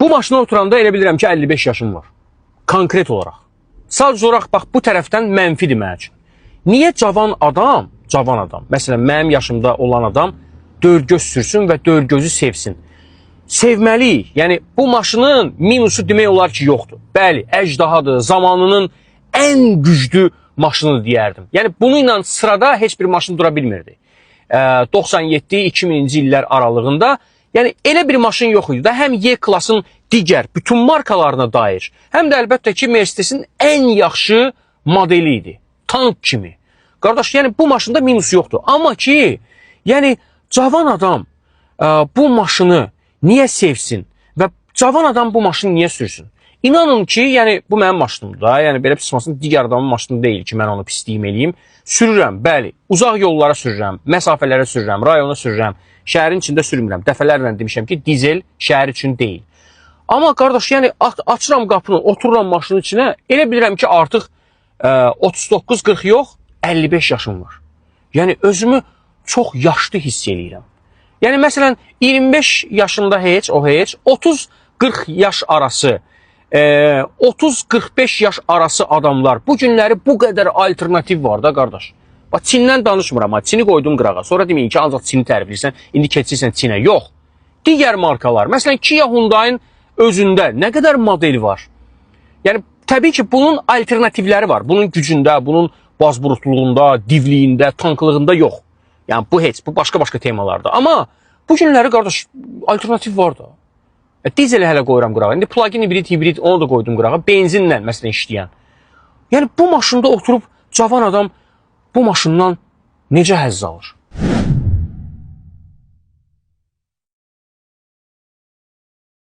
Bu maşına oturanda elə bilirəm ki, 55 yaşım var. Konkret olaraq. Sadəcə olaraq, bax, bu tərəfdən mənfidir mənim üçün. Niyə cavan adam, məsələn, mənim yaşımda olan adam dörd-göz sürsün və dörd-gözü sevsin? Sevməliyik. Yəni, bu maşının minusu demək olar ki, yoxdur. Bəli, əcdahadır, zamanının ən güclü maşını deyərdim. Yəni, bununla sırada heç bir maşın dura bilmirdi. 97-2000-ci illər aralığında, yəni, elə bir maşın yox idi da, həm Y-klasın digər bütün markalarına dair, həm də əlbəttə ki, Mercedes-in ən yaxşı modeli idi. Tank kimi. Qardaş, yəni, bu maşında minus yoxdur. Amma ki, yəni, cavan adam bu maşını niyə sevsin və cavan adam bu maşını niyə sürsün? İnanın ki, yəni, bu mənim maşınımdır da, yəni, belə pis maşın digər adamın maşını deyil ki, mən onu pisliyim eləyim. Sürürəm, bəli, uzaq yollara sürürəm, məsafələrə sürürəm, rayona sürürəm, şəhərin içində sürmürəm. Dəfələrlə demişəm ki, dizel şəhər üçün deyil. Amma qardaş, yəni, açıram qapını, otururam maşının içinə, elə bilirəm ki, artıq 39-40 yox, 55 yaşım var. Yəni, özümü çox yaşlı hiss eləyirəm. Yəni, məsələn, 25 yaşında heç, 30-40 yaş arası, 30-45 yaş arası adamlar, bu günləri bu qədər alternativ var da, qardaş. Bax, Çindən danışmıram, Çini qoydum qırağa, sonra deməyin ki, ancaq Çini tərifləyirsən, indi keçirsən Çinə. Yox. Digər markalar, məsələn, Kia Hyundai'nin özündə nə qədər model var? Yəni, təbii ki, bunun alternativləri var. Bunun gücündə, bunun bazburutluğunda, divliyində, tanklığında yox. Yəni, bu heç, bu başqa-başqa temalardır. Amma bu günləri, qardaş, alternativ var da. Dizeli hələ qoyuram qırağa. İndi plug-in hibrid, onu da qoydum qırağa. Benzinlə, məsələn, işləyən. Yəni, bu maşında oturub cavan adam bu maşından necə həzz alır?